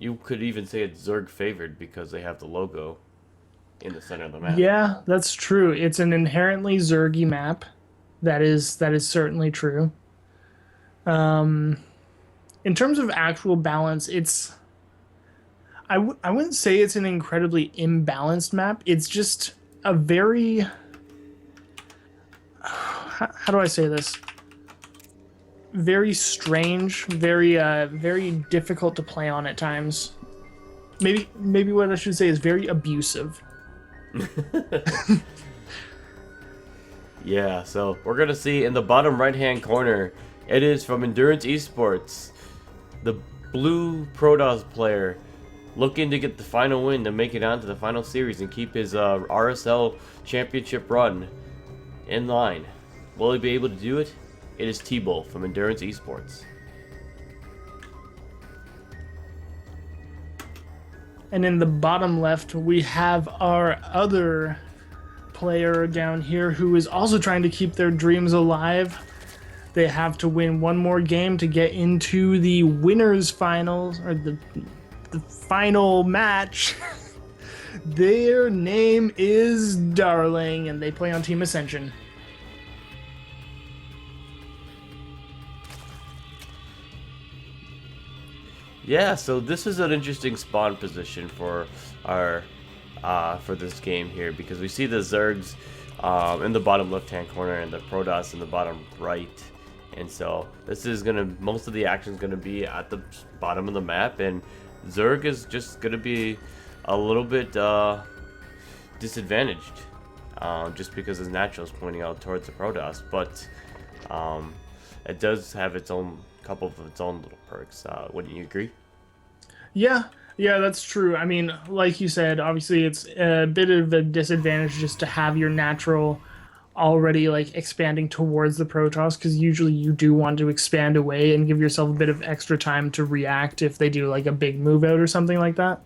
You could even say it's Zerg favored because they have the logo in the center of the map. Yeah, that's true. It's an inherently Zergy map. That is certainly true. In terms of actual balance, I wouldn't say it's an incredibly imbalanced map. It's just a very how do I say this? Very strange, very difficult to play on at times. Maybe what I should say is very abusive. Yeah, so we're gonna see in the bottom right hand corner, it is from Endurance Esports, the blue Protoss player looking to get the final win to make it onto the final series and keep his RSL championship run in line. Will he be able to do it? It is TeebuL from Endurance Esports. And in the bottom left, we have our other player down here who is also trying to keep their dreams alive. They have to win one more game to get into the winners finals, or the final match. Their name is Darling, and they play on Team Ascension. Yeah, so this is an interesting spawn position for our for this game here because we see the Zergs in the bottom left-hand corner and the Protoss in the bottom right, and so this is gonna most of the action is gonna be at the bottom of the map, and Zerg is just gonna be a little bit disadvantaged just because his natural is pointing out towards the Protoss, but it does have its own couple of its own little perks. Wouldn't you agree? Yeah, yeah, that's true. I mean, like you said, obviously it's a bit of a disadvantage just to have your natural already like expanding towards the Protoss because usually you do want to expand away and give yourself a bit of extra time to react if they do like a big move out or something like that.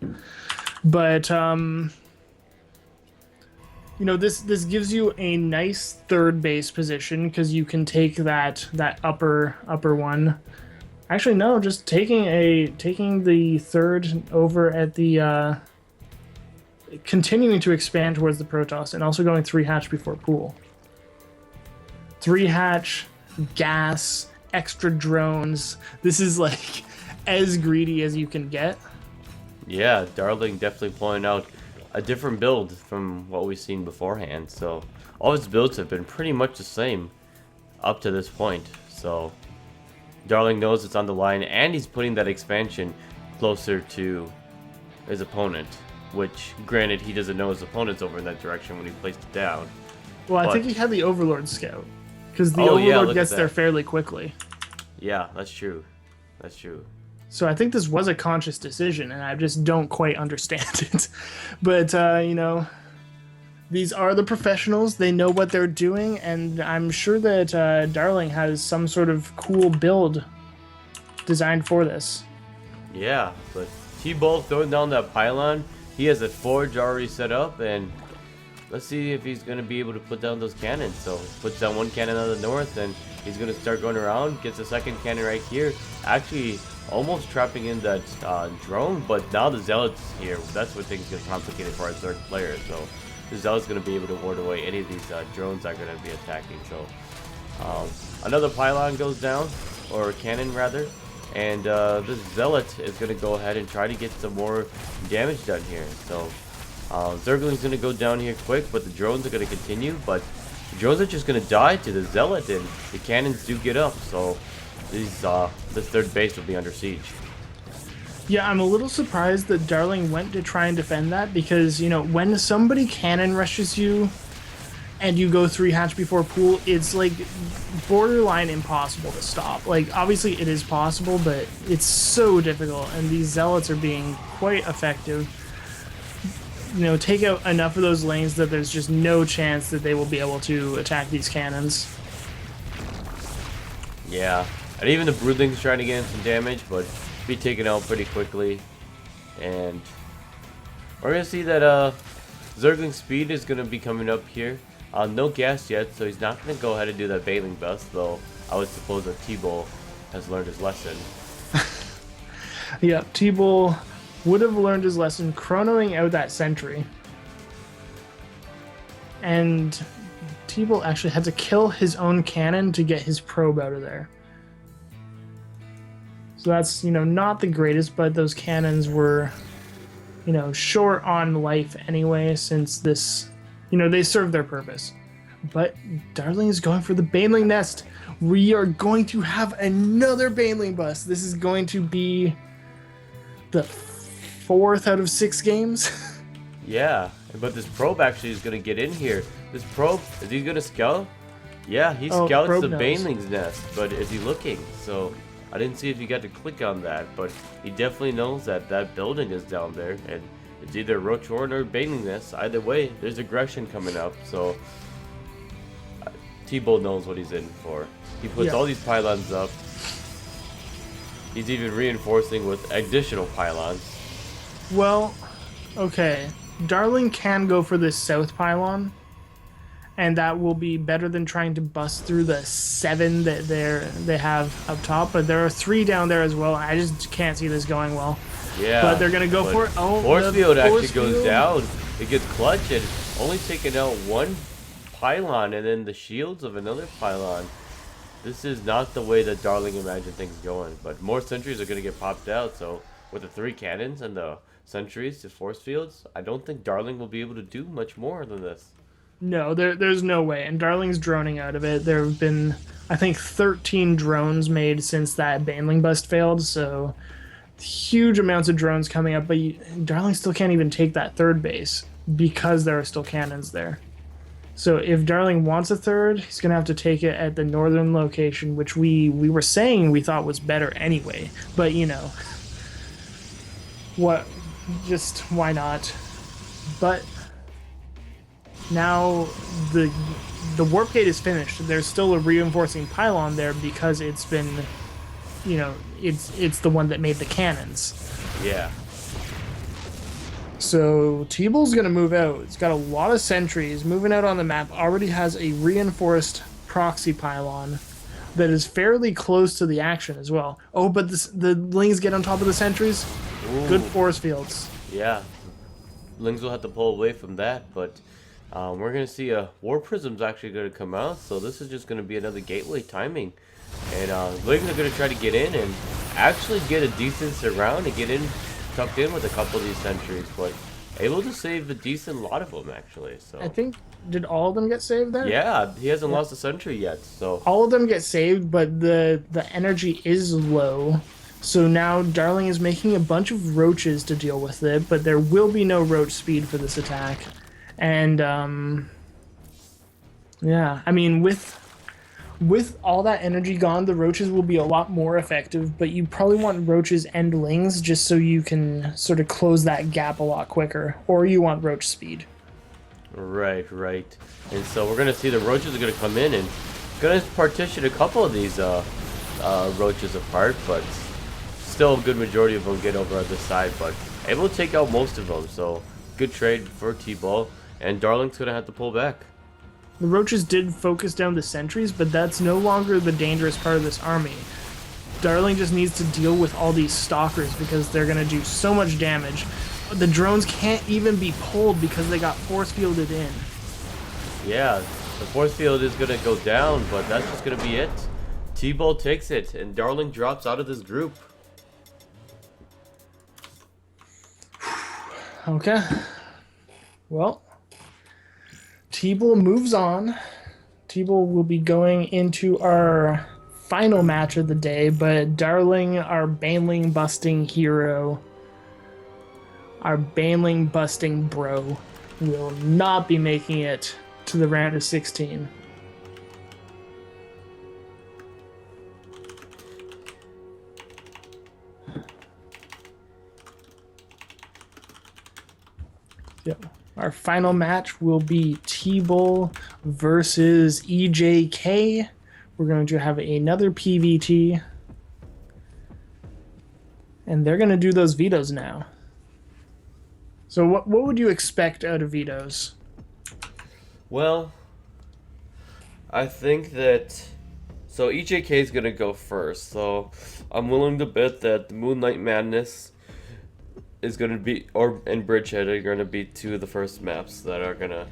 But this gives you a nice third base position because you can take that upper one. Actually, no, just taking the third over at the continuing to expand towards the Protoss and also going 3 hatch before pool. 3 hatch, gas, extra drones. This is like as greedy as you can get. Yeah, Darling definitely pointing out a different build from what we've seen beforehand. So all his builds have been pretty much the same up to this point. So Darling knows it's on the line, and he's putting that expansion closer to his opponent. Which, granted, he doesn't know his opponent's over in that direction when he placed it down. Well, I But think he had the Overlord scout because the oh yeah, Overlord look at gets there that. fairly quickly. Yeah, that's true. That's true. So I think this was a conscious decision, and I just don't quite understand it. But these are the professionals; they know what they're doing, and I'm sure that Darling has some sort of cool build designed for this. Yeah, but TeebuL throwing down that pylon. He has a forge already set up, and let's see if he's going to be able to put down those cannons. So he puts down one cannon on the north, and he's going to start going around, gets a second cannon right here. Actually, almost trapping in that drone, but now the Zealot's here. That's what things get complicated for our third player. So the Zealot's going to be able to ward away any of these drones that are going to be attacking. So another pylon goes down, or cannon rather. And the Zealot is going to go ahead and try to get some more damage done here. So Zergling's going to go down here quick, but the drones are going to continue. But the drones are just going to die to the Zealot, and the cannons do get up. So this third base will be under siege. Yeah, I'm a little surprised that Darling went to try and defend that because, when somebody cannon rushes you and you go 3 hatch before pool, it's like borderline impossible to stop. Like, obviously it is possible, but it's so difficult, and these Zealots are being quite effective. Take out enough of those lanes that there's just no chance that they will be able to attack these cannons. Yeah, and even the Broodling's trying to get in some damage, but be taken out pretty quickly. And we're going to see that Zergling's speed is going to be coming up here. No gas yet, so he's not going to go ahead and do that Bailing Bust, though I would suppose that TeebuL has learned his lesson. Yeah, TeebuL would have learned his lesson, chronoing out that sentry. And TeebuL actually had to kill his own cannon to get his probe out of there. So that's, not the greatest, but those cannons were, short on life anyway, since this, they serve their purpose. But Darling is going for the Baneling Nest. We are going to have another Baneling bust. This is going to be the 4th out of 6 games. Yeah, but this probe actually is going to get in here. This probe, is he going to scout? Yeah, he scouts the Baneling's nest, but is he looking? So I didn't see if he got to click on that, but he definitely knows that that building is down there, and it's either Roach Horn or Baneling nest. Either way, there's aggression coming up, so TeebuL knows what he's in for. He puts all these pylons up. He's even reinforcing with additional pylons. Well, okay. Darling can go for this south pylon, and that will be better than trying to bust through the 7 that they have up top. But there are 3 down there as well. I just can't see this going well. Yeah, but they're gonna go for it. Oh, force field actually goes down. It gets clutched and only taking out 1 pylon, and then the shields of another pylon. This is not the way that Darling imagined things going. But more sentries are gonna get popped out. So with the 3 cannons and the sentries to force fields, I don't think Darling will be able to do much more than this. No, there's no way. And Darling's droning out of it. There have been, I think, 13 drones made since that Baneling bust failed, so huge amounts of drones coming up, but Darling still can't even take that 3rd base because there are still cannons there. So if Darling wants a 3rd, he's going to have to take it at the northern location, which we were saying we thought was better anyway. But, what? Just why not? But now the warp gate is finished. There's still a reinforcing pylon there because it's been, it's the one that made the cannons. Yeah. So TeebuL's gonna move out. It's got a lot of sentries moving out on the map. Already has a reinforced proxy pylon that is fairly close to the action as well. Oh, but the Lings get on top of the sentries. Ooh. Good force fields. Yeah, Lings will have to pull away from that, but we're going to see a War Prism's actually going to come out, so this is just going to be another gateway timing. And Lings are going to try to get in and actually get a decent surround and get in, tucked in with a couple of these sentries, but able to save a decent lot of them actually. So I think, did all of them get saved there? Yeah, he hasn't lost a sentry yet, so all of them get saved, but the energy is low. So now Darling is making a bunch of roaches to deal with it, but there will be no roach speed for this attack. And, yeah, I mean, with all that energy gone, the roaches will be a lot more effective, but you probably want roaches and Lings just so you can sort of close that gap a lot quicker, or you want roach speed. Right. And so we're going to see the roaches are going to come in and going to partition a couple of these roaches apart, but still a good majority of them get over on this side, but able to take out most of them, so good trade for TeebuL, and Darling's going to have to pull back. The roaches did focus down the sentries, but that's no longer the dangerous part of this army. Darling just needs to deal with all these stalkers because they're going to do so much damage. The drones can't even be pulled because they got force fielded in. Yeah, the force field is going to go down, but that's just going to be it. TeebuL takes it, and Darling drops out of this group. Okay. Well, TeebuL moves on. TeebuL will be going into our final match of the day, but Darling, our Baneling busting hero, our Baneling busting bro, will not be making it to the round of 16. Yep. Our final match will be TeebuL versus EJK. We're going to have another PVT. And they're going to do those vetoes now. So what would you expect out of vetoes? Well, I think that... So EJK is going to go first. So I'm willing to bet that the Moonlight Madness is gonna be, and Bridgehead are gonna be two of the first maps that are gonna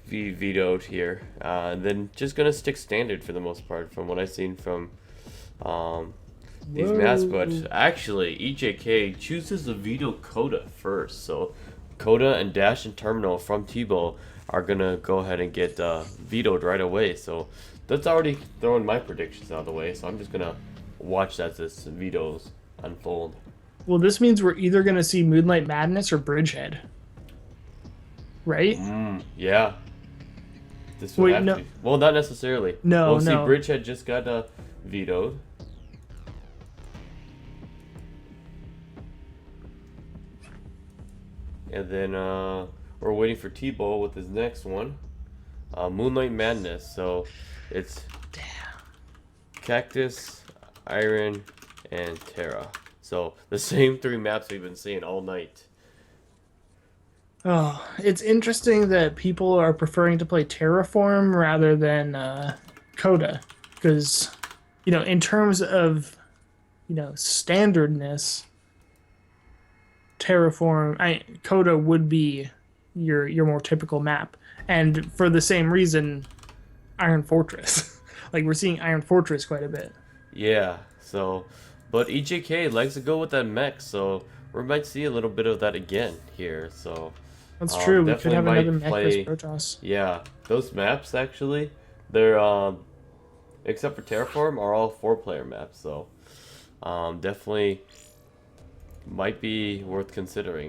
be vetoed here. And then just gonna stick standard for the most part, from what I've seen from these maps. But actually, EJK chooses to veto Coda first, so Coda and Dash and Terminal from TeebuL are gonna go ahead and get vetoed right away. So that's already throwing my predictions out of the way. So I'm just gonna watch as this vetoes unfold. Well, this means we're either going to see Moonlight Madness or Bridgehead. Right? Yeah. This would have to. Well, not necessarily. No, we'll see, no. Bridgehead just got vetoed. And then we're waiting for TeebuL with his next one. Moonlight Madness. So it's Cactus, Iron, and Terra. So the same three maps we've been seeing all night. Oh, it's interesting that people are preferring to play Terraform rather than Coda, because, you know, in terms of, you know, standardness, Coda would be your more typical map, and for the same reason, Iron Fortress. Like, we're seeing Iron Fortress quite a bit. Yeah. So, but EJK likes to go with that mech, so we might see a little bit of that again here. So that's true. We could have another mech play, versus Protoss. Yeah, those maps actually, they're except for Terraform, are all 4-player maps. So definitely might be worth considering.